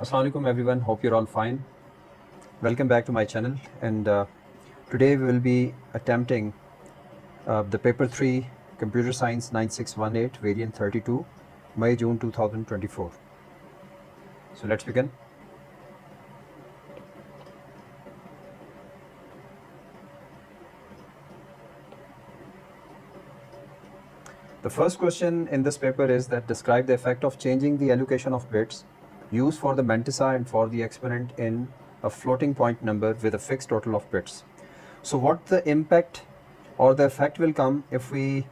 Assalamu alaikum everyone, hope you're all fine. Welcome back to my channel, and today we will be attempting the paper 3 Computer Science 9618 variant 32 May-June 2024. So let's begin. The first question in this paper is that describe the effect of changing the allocation of bits used for the mantissa and for the exponent in a floating point number with a fixed total of bits. So what the impact or the effect will come if we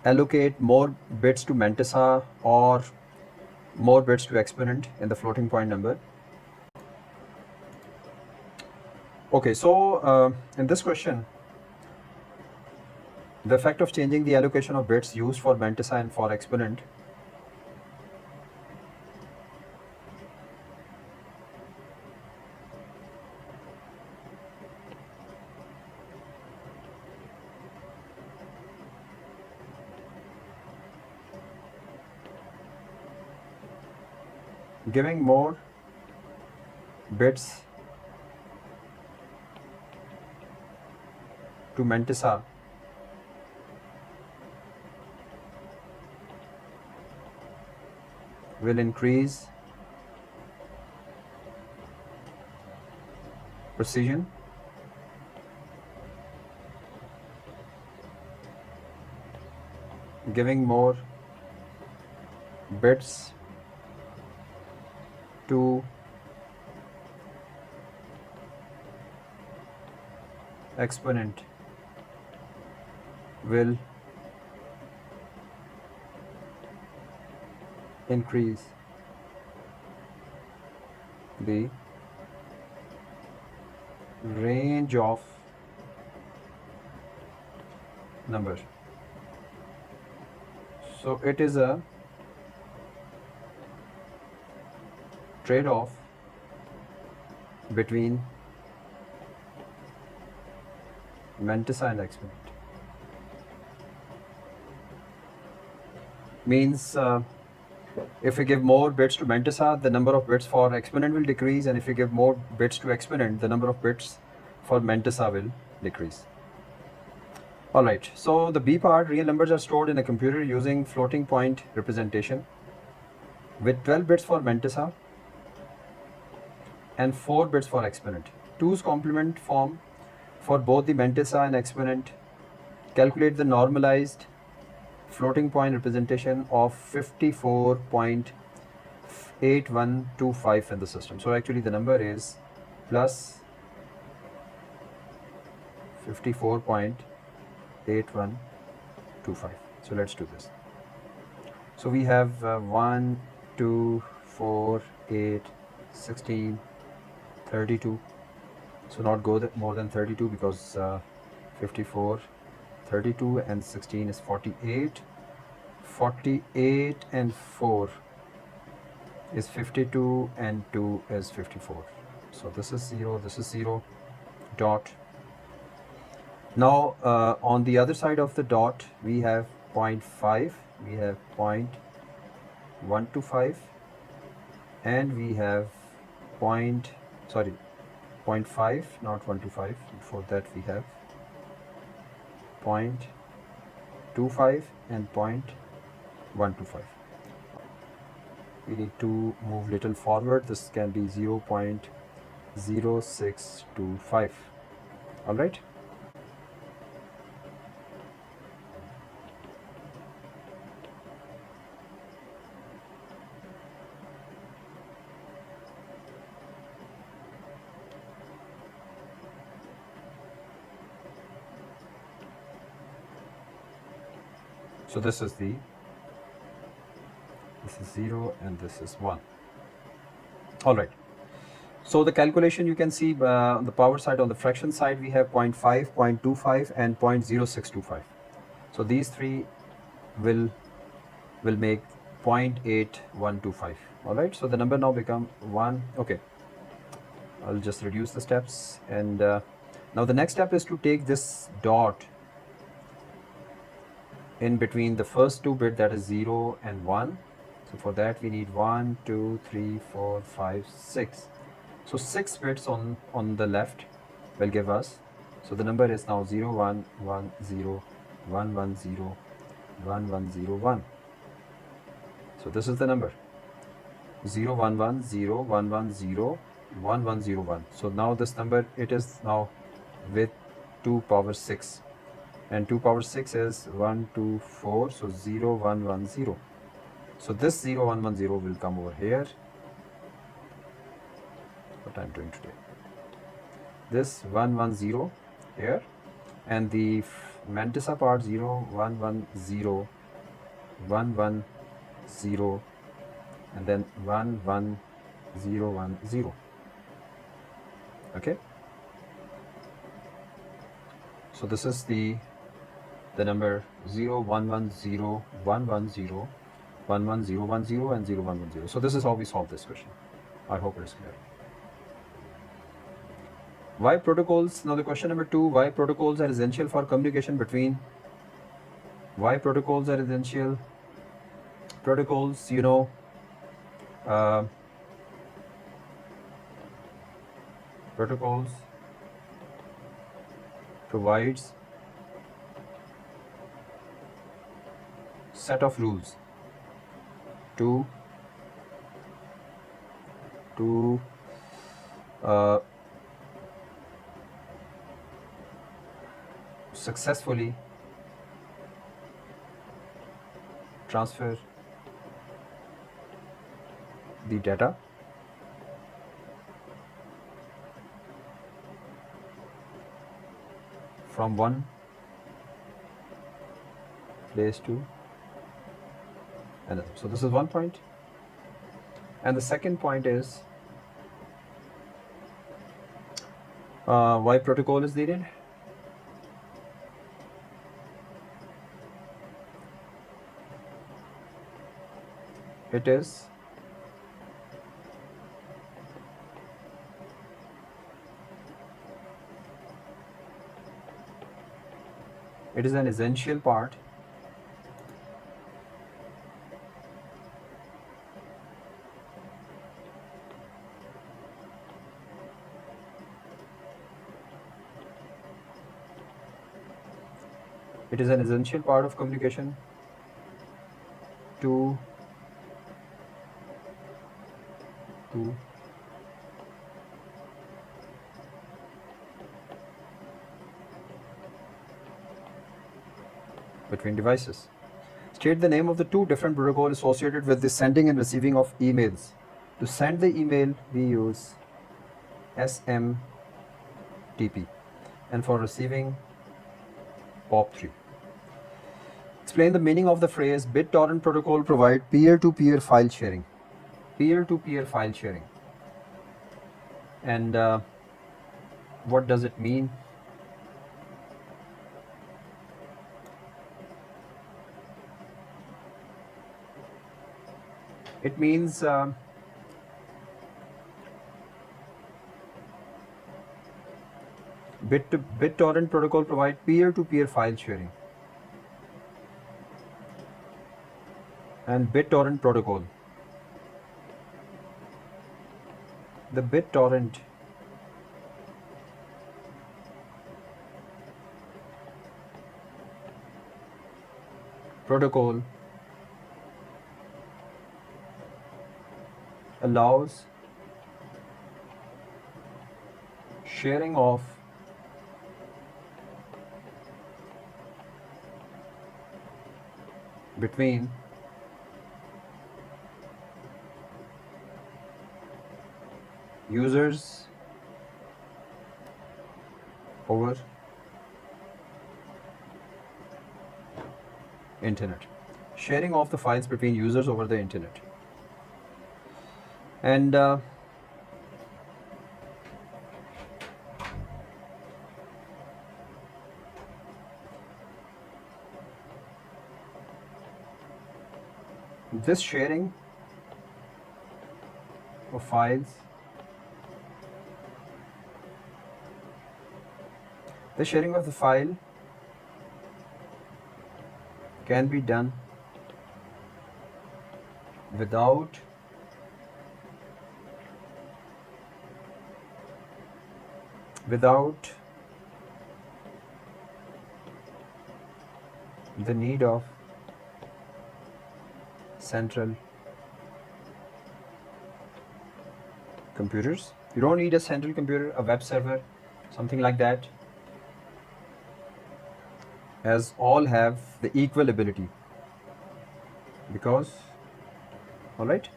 allocate more bits to mantissa or more bits to exponent in the floating point number. Okay, so in this question, the effect of changing the allocation of bits used for mantissa and for exponent giving more bits to mantissa will increase precision, giving more bits to exponent will increase the range of numbers. So it is a trade-off between mantissa and exponent. Means if we give more bits to mantissa, the number of bits for exponent will decrease, and if we give more bits to exponent, the number of bits for mantissa will decrease. Alright, so the B part, real numbers are stored in a computer using floating point representation with 12 bits for mantissa and 4 bits for exponent. 2's complement form for both the mantissa and exponent. Calculate the normalized floating point representation of 54.8125 in the system. So actually the number is plus 54.8125. So let's do this. So we have 1, 2, 4, 8, 16, 32. So not go more than 32 because 54, 32 and 16 is 48. 48 and 4 is 52 and 2 is 54. So this is 0, this is 0, dot. Now on the other side of the dot we have 0.5, we have 0.125 and we have 0.5, not 125. Before that we have 0.25 and 0.125. We need to move little forward. This can be 0.0625. All right. So this is 0 and this is 1. All right. So the calculation you can see on the power side, on the fraction side, we have 0.5, 0.25 and 0.0625. So these three will make 0.8125. All right. So the number now become 1. Okay. I'll just reduce the steps, and now the next step is to take this dot in between the first two bits, that is 0 and 1, So for that we need 1, 2, 3, 4, 5, 6. So 6 bits on the left will give us. So the number is now 0, 1, 1, 0, 1, 1, 0, 1, 1, 0, 1. So this is the number 0, 1, 1, 0, 1, 1, 0, 1, 1, 0, 1. So now this number, it is now with 2 power 6. And 2 power 6 is 1, 2, 4. So 0, 1, 1, 0. So this 0, 1, 1, 0 will come over here. What I'm doing today. This 1, 1, 0 here. And the mantissa part 0, 1, 1, 0, 1, 1, 0. And then 1, 1, 0, 1, 0. Okay. So this is the number 0, 1, 1, 0, 1, 1, 0, 1, 1, 0, 1, 0, and 0, 1, 1, 0. So this is how we solve this question. I hope it is clear. Why protocols? Now the question number 2, why protocols are essential for communication between? Why protocols are essential? Protocols, you know, protocols provides set of rules to successfully transfer the data from one place to another. So this is one point. And the second point is why protocol is needed. It is an essential part of communication to between devices. State the name of the two different protocols associated with the sending and receiving of emails. To send the email, we use SMTP, and for receiving, POP3. Explain the meaning of the phrase BitTorrent protocol provide peer-to-peer file sharing. Peer-to-peer file sharing. And what does it mean? It means BitTorrent protocol provide peer-to-peer file sharing. And BitTorrent protocol. The BitTorrent protocol allows sharing of between users over internet. Sharing of the files between users over the internet. And this sharing of files, the sharing of the file can be done without the need of central computers. You don't need a central computer, a web server, something like that, as all have the equal ability, because, all right,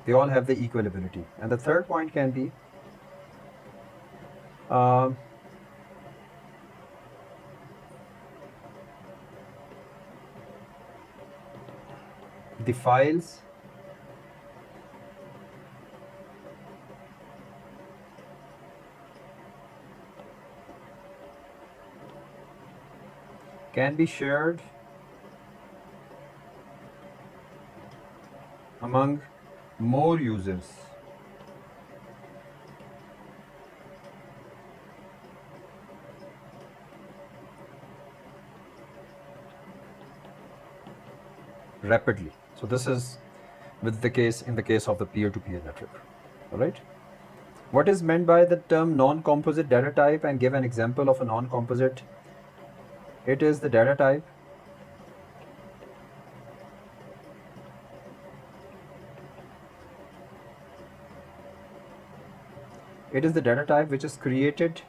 they all have the equal ability. And the third point can be the files can be shared among more users. Rapidly. So this is in the case of the peer-to-peer network. All right. What is meant by the term non-composite data type, and give an example of a non-composite? It is the data type which is created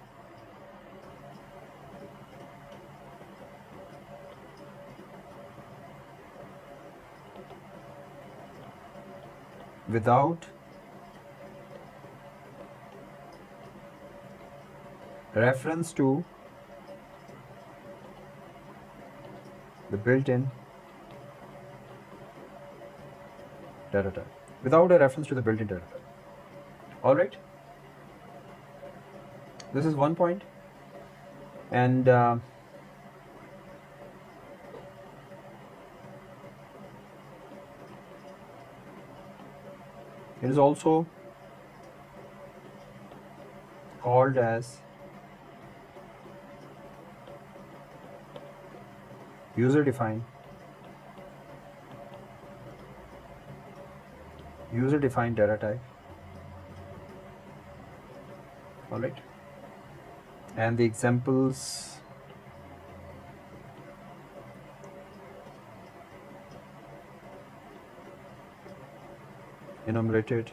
without reference to the built-in data type. Without a reference to the built-in data type. All right. This is one point, and it is also called as user-defined data type. All right. And the examples enumerated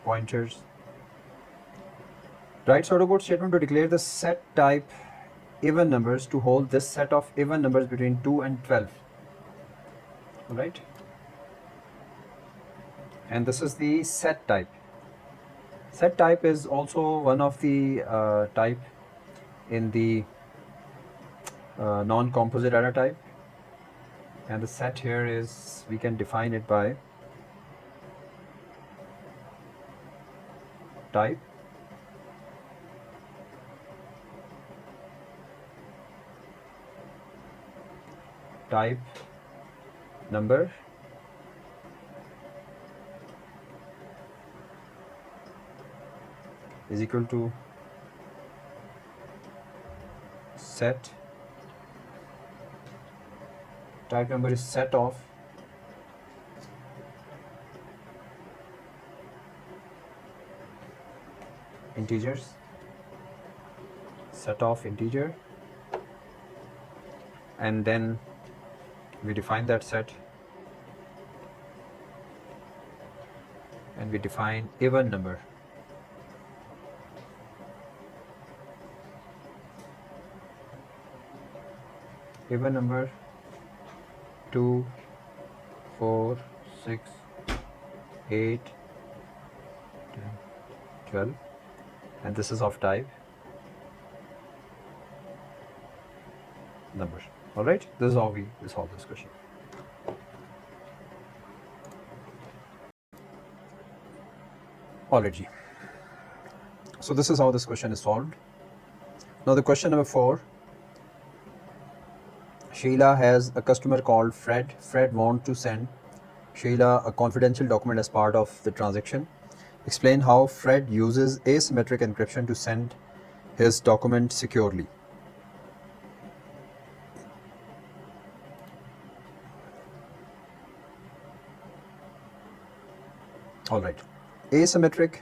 pointers. Write pseudocode statement to declare the set type even numbers to hold this set of even numbers between 2 and 12. All right. And this is the set type. Set type is also one of the type in the non-composite data type, and the set here is, we can define it by type number is equal to set type number is set of integers, and then we define that set and we define even number. Even number 2, 4, 6, 8, 10, 12, and this is of type numbers. All right, this is how we solve this question. All right, G. So this is how this question is solved. Now the question number 4. Sheila has a customer called Fred. Fred wants to send Sheila a confidential document as part of the transaction. Explain how Fred uses asymmetric encryption to send his document securely. All right. Asymmetric.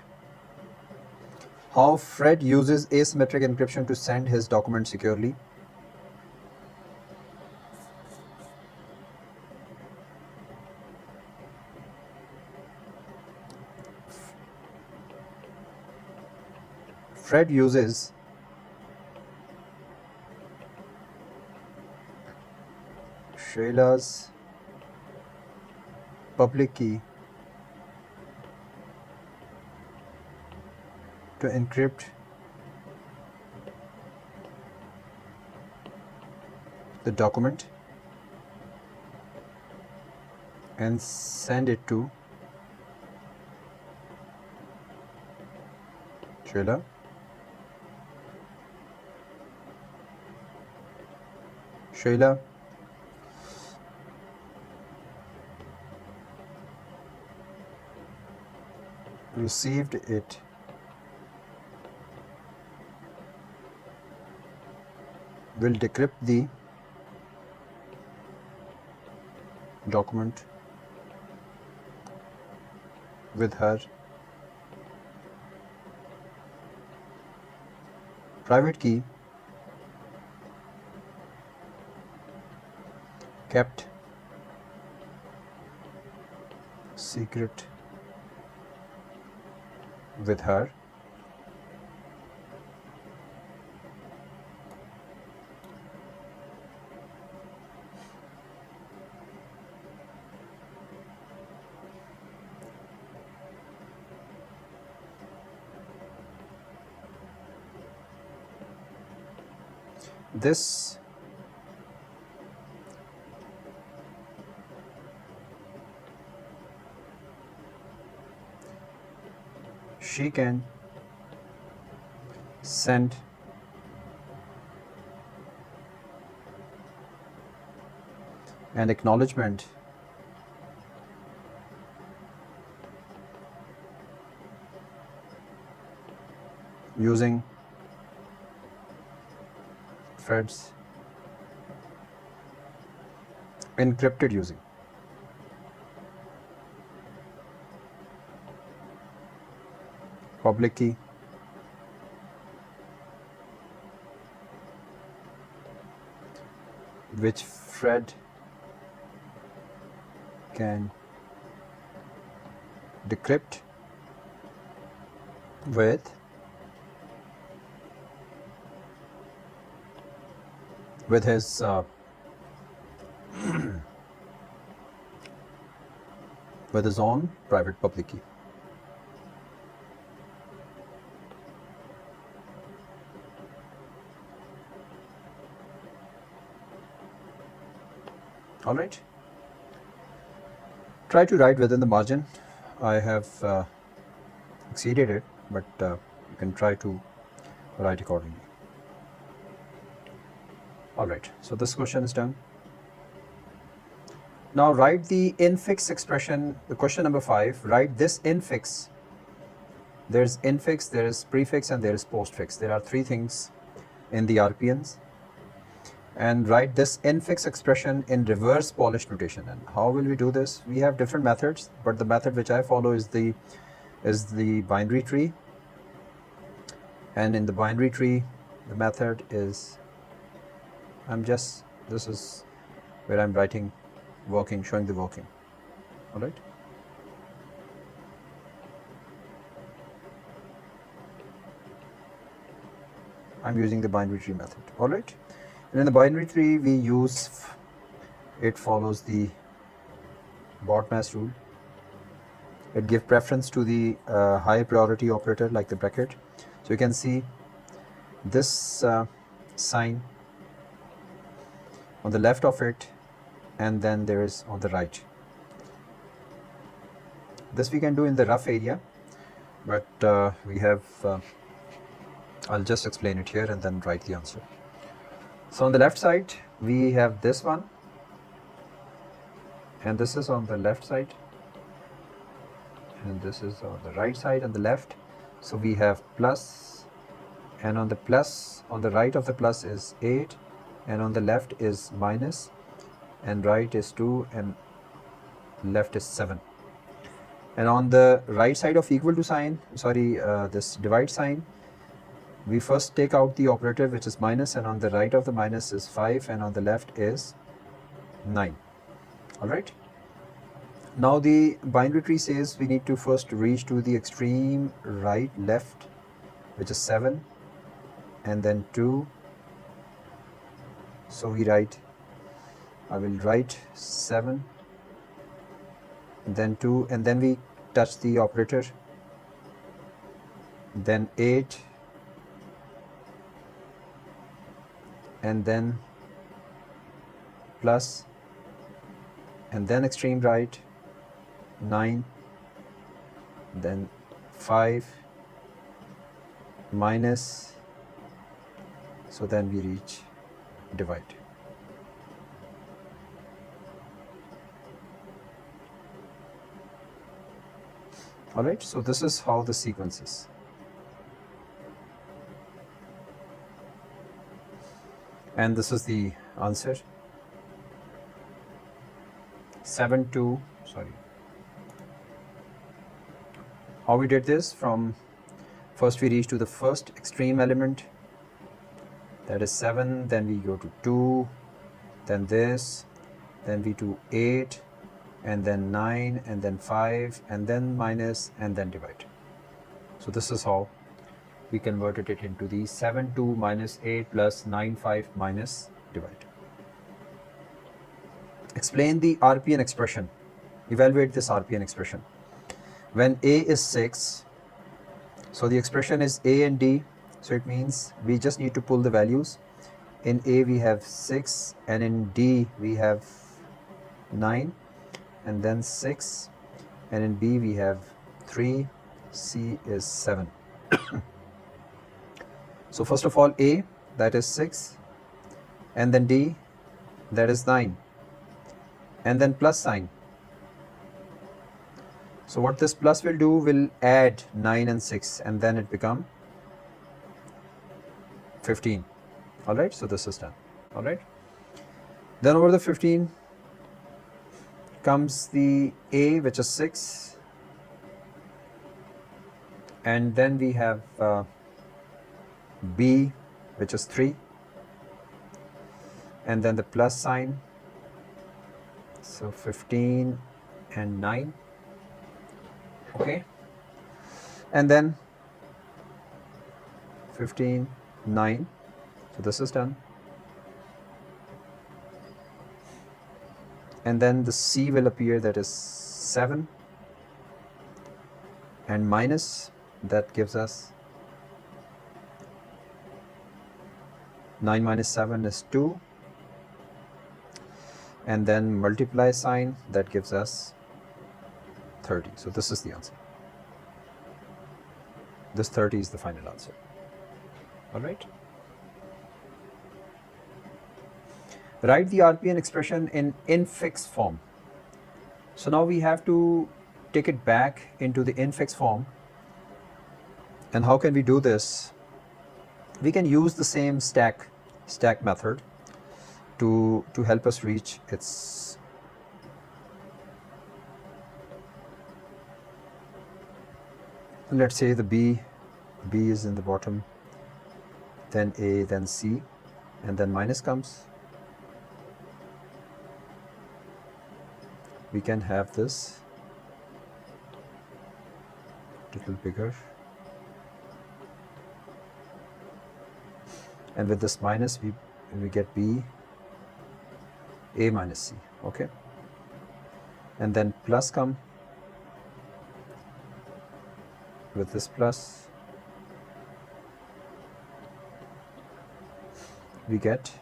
How Fred uses asymmetric encryption to send his document securely. Fred uses Shayla's public key to encrypt the document and send it to Shayla. Shayla received it will decrypt the document with her private key kept secret with her this she can send an acknowledgement using Fred's encrypted using public key which Fred can decrypt with his with his own private public key. All right. Try to write within the margin. I have exceeded it, but you can try to write accordingly. All right, so this question is done. Now write the infix expression, the question number 5, write this infix. There's infix, there is prefix, and there is postfix. There are 3 things in the RPNs. And write this infix expression in reverse Polish notation. And how will we do this? We have different methods, but the method which I follow is the binary tree. And in the binary tree, the method is, this is where I'm writing working, showing the working. All right. I'm using the binary tree method. All right. And in the binary tree, we use, it follows the BODMAS rule. It gives preference to the high priority operator like the bracket. So you can see this sign on the left of it, and then there is on the right. This we can do in the rough area, but we have, I'll just explain it here and then write the answer. So on the left side, we have this one, and this is on the left side, and this is on the right side and the left. So we have plus, and on the plus, on the right of the plus is 8, and on the left is minus, and right is 2, and left is 7. And on the right side of equal to sign, this divide sign, we first take out the operator which is minus, and on the right of the minus is 5 and on the left is 9. Alright. Now the binary tree says we need to first reach to the extreme right left, which is 7 and then 2. So I will write 7 then 2 and then we touch the operator, then 8 and then plus and then extreme right 9, then 5 minus, so then we reach divide. Alright, so this is how the sequence is. And this is the answer. 7 2, sorry. How we did this? From first we reach to the first extreme element, that is 7, then we go to 2, then this, then we do 8 and then 9 and then 5 and then minus and then divide. So this is how we converted it into the 7 2 minus 8 plus 9 5 minus divide. Explain the RPN expression. Evaluate this RPN expression. When A is 6, so the expression is A and D, so it means we just need to pull the values. In A we have 6 and in D we have 9 and then 6, and in B we have 3, C is 7. So first of all A, that is 6, and then D, that is 9, and then plus sign. So what this plus will do, will add 9 and 6 and then it become 15. Alright, so this is done. Alright, then over the 15 comes the A, which is 6, and then we have B, which is 3, and then the plus sign, so 15 and 9, okay, and then 15 9, so this is done. And then the C will appear, that is 7, and minus, that gives us 9 minus 7 is 2, and then multiply sign, that gives us 30. So this is the answer. This 30 is the final answer. Alright. Write the RPN expression in infix form. So now we have to take it back into the infix form. And how can we do this? We can use the same stack method to help us reach its let's say the B is in the bottom, then A, then C, and then minus comes. We can have this little bigger, and with this minus we get B, A minus C, okay, and then plus come. With this plus we get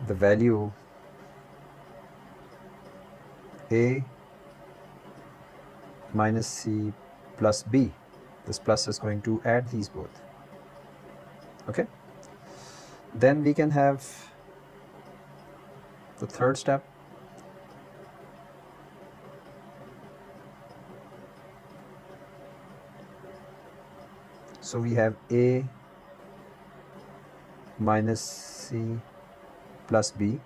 the value A minus C plus B. This plus is going to add these both, okay. Then we can have the third step. So we have A minus C plus B,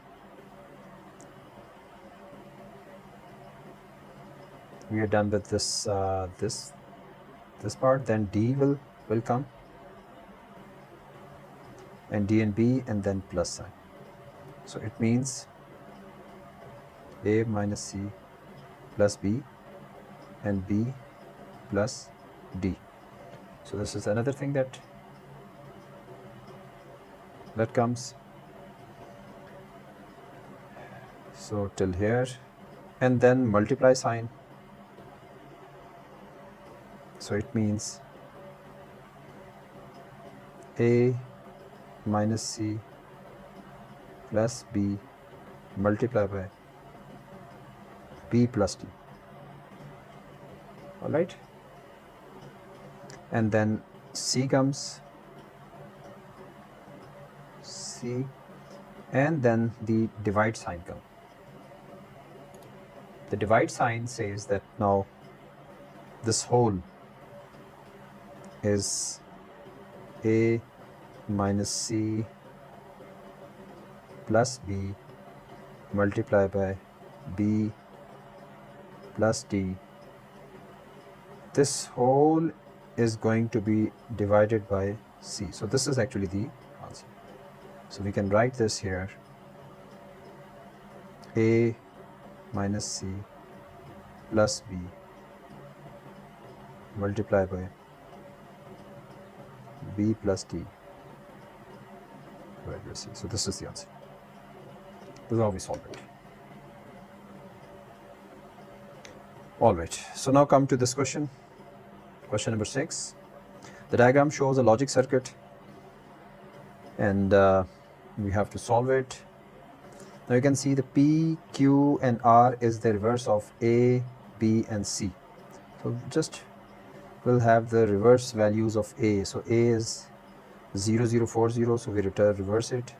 we are done with this this part. Then D will come, and D and B, and then plus sign. So it means A minus C plus B and B plus D. So this is another thing that comes. So till here, and then multiply sign. So it means A minus C plus B multiplied by B plus D. All right. And then C comes, C, and then the divide sign comes. The divide sign says that now this whole is A minus C plus B multiplied by B plus D. This whole is going to be divided by C. So this is actually the answer. So we can write this here, A minus C plus B multiplied by B plus D divided by C. So this is the answer. This is how we solve it. All right. So now come to this question. Question number 6. The diagram shows a logic circuit, and we have to solve it. Now you can see the P, Q, and R is the reverse of A, B, and C. So just we'll have the reverse values of A. So A is 0, 0, 4, 0. So we reverse it,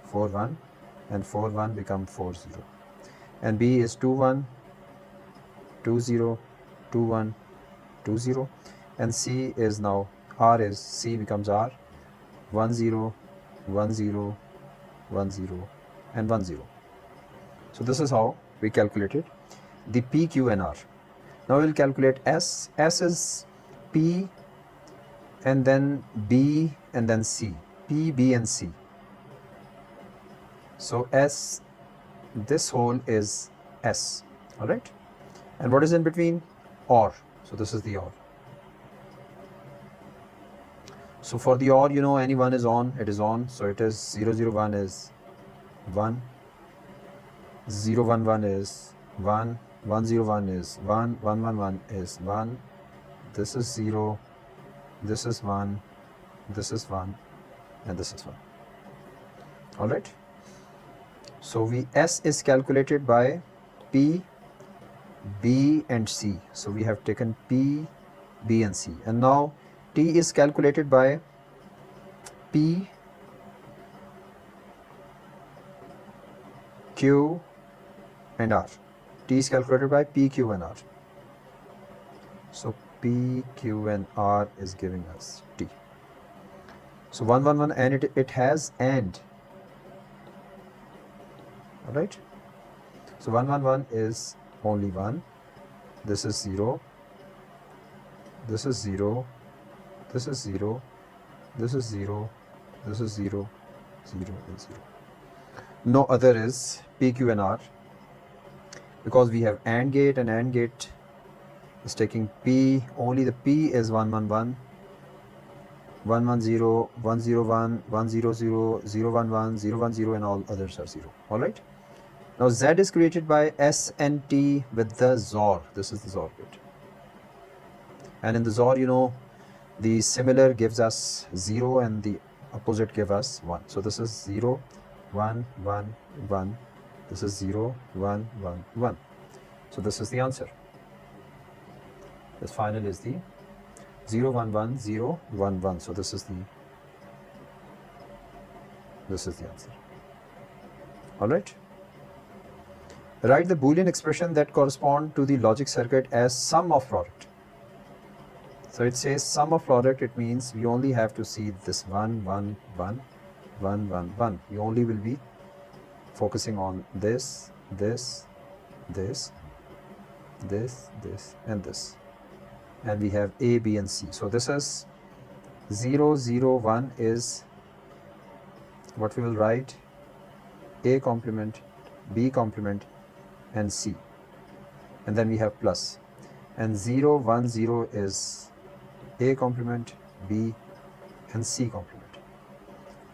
4, 1, and 4, 1 become 4, 0. And B is 2, 1, 2, 0, 2, 1, 2, 0. And C is now, R is, C becomes R, 1, 0, 1, 0, 1, 0, and 1, 0. So this is how we calculated the P, Q, and R. Now we'll calculate S. S is P, and then B, and then C. P, B, and C. So S, this whole is S. All right. And what is in between? OR. So this is the OR. So for the OR, you know, any one is on, it is on. So it is 0, 0, 1 is 1. 0, 1, 1 is 1. 1, 0, 1 is 1. 1, 1, 1 is 1. This is 0. This is 1. This is 1. And this is 1. All right. So S is calculated by P, B, and C. So we have taken P, B, and C. And now T is calculated by P, Q, and R. T is calculated by P, Q, and R. So P, Q, and R is giving us T. So 1, 1, 1, and it has AND. All right. So 1, 1, 1 is only 1. This is 0. This is 0. This is 0. This is 0. This is 0. 0 and 0. No other is P, Q, and R. Because we have AND gate, and AND gate is taking P. Only the P is 1, 1, 1. 1, 1, 0, 1, 0, 1, 1, 0, 0, 0, 1, 1, 0, 1, 0, and all others are 0. All right. Now Z is created by S and T with the XOR. This is the XOR bit. And in the XOR, you know, the similar gives us 0 and the opposite gives us 1. So this is 0, 1, 1, 1. This is 0, 1, 1, 1. So this is the answer. This final is the 0, 1, 1, 0, 1, 1. So this is the answer. All right. Write the Boolean expression that correspond to the logic circuit as sum of product. So it says sum of product. It means we only have to see this 1, 1, 1, 1, 1, 1. We only will be focusing on this, this, this, this, this, and this. And we have A, B, and C. So this is 0, 0, 1 is what we will write: A complement, B complement, and C. And then we have plus. And 0, 1, 0 is A complement, B, and C complement.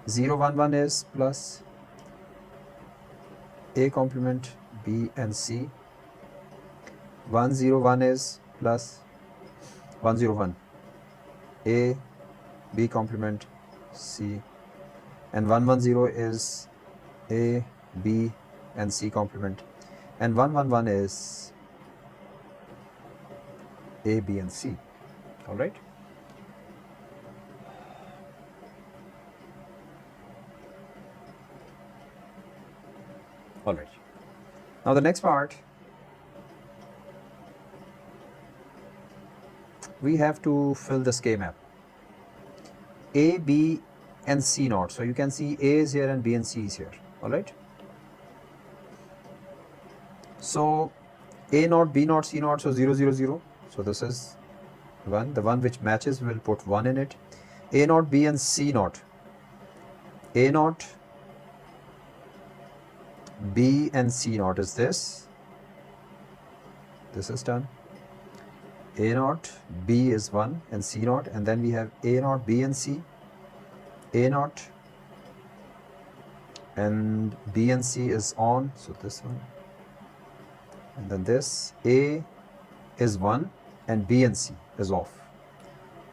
0, 1, 1 is plus A complement, B, and C. 1, 0, 1 is plus 1, 0, 1, A, B complement, C. And 1, 1, 0 is A, B, and C complement. And 1, 1, 1 is A, B, and C. All right. All right. Now the next part, we have to fill this K map. A, B, and C naught. So you can see A is here and B and C is here. All right. So A naught, B naught, C naught. So 0, 0, 0. So this is 1. The one which matches, will put 1 in it. A naught, B, and C naught. A naught, B, and C naught is this. This is done. A naught, B is 1 and C naught, and then we have A naught, B, and C. A naught and B and C is on, so this one. And then this A is 1 and B and C is off.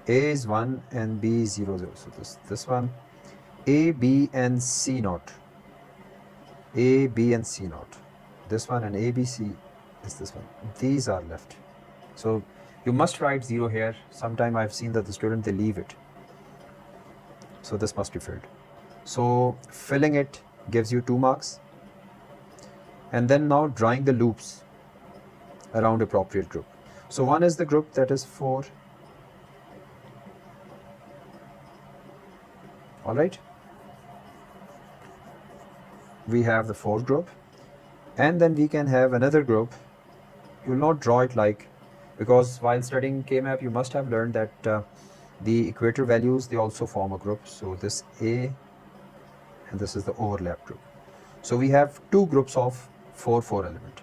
A is 1 and B is 0, 0. So this one. A, B, and C naught. A, B, and C naught. This one, and A, B, C is this one. These are left. So you must write 0 here. Sometime I've seen that the student, they leave it. So this must be filled. So filling it gives you 2 marks. And then now drawing the loops around appropriate group. So 1 is the group that is 4. All right. We have the 4th group, and then we can have another group. You will not draw it like, because while studying K-map you must have learned that the equator values, they also form a group. So this A and this is the overlap group. So we have 2 groups of 4 element.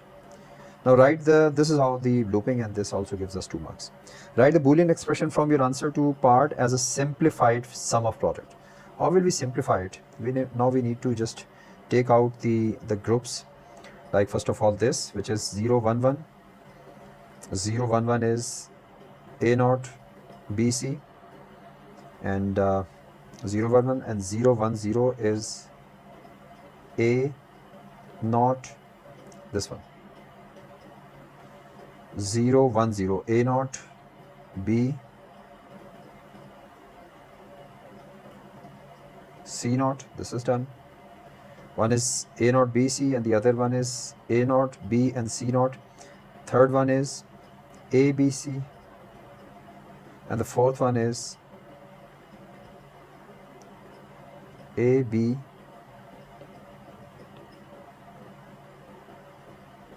Now write this is how the looping, and this also gives us 2 marks. Write the Boolean expression from your answer to part as a simplified sum of product. How will we simplify it? Now we need to just take out the groups. Like first of all this, which is 0, 1, 1. 0, 1, 1 is A naught, B, C. And 0, 1, 1 and 0, 1, 0 is A naught, this one. 0, 1, 0, A naught, B, C naught. This is done. One is A naught, B, C, and the other one is A naught, B, and C naught. Third one is A, B, C, and the fourth one is A, B,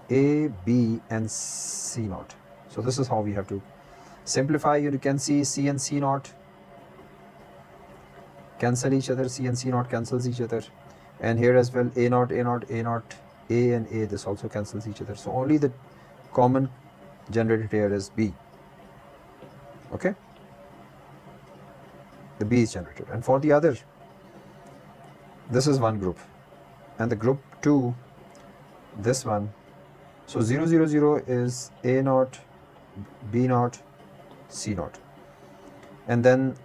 A, B, and C naught. So this is how we have to simplify. You can see C and C naught cancel each other. C and C naught cancels each other. And here as well, A naught, A naught, A naught, A and A, this also cancels each other. So only the common generated here is B. Okay? The B is generated. And for the other, this is one group. And the group 2, this one. So 0, 0, 0 is A naught, B naught, C naught. And then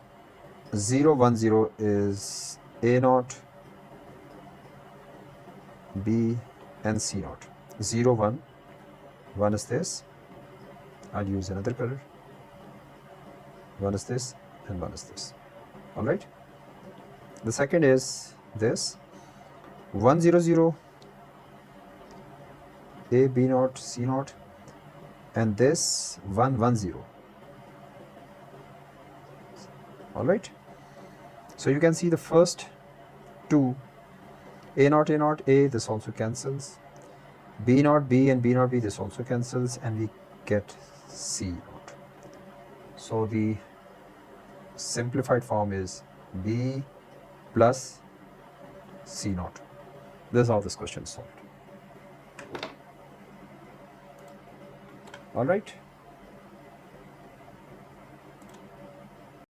0, 1, 0 is A naught, B, and C naught. 0, 1. 1 is this. I'll use another color. 1 is this, and 1 is this. All right. The second is this. 1, 0, 0. A, B naught, C naught, and this 1, 1, 0. All right. So you can see the first 2, A naught, A naught, A, this also cancels. B naught B and B naught B, this also cancels, and we get C naught. So the simplified form is B plus C naught. This is how this question is solved. All right.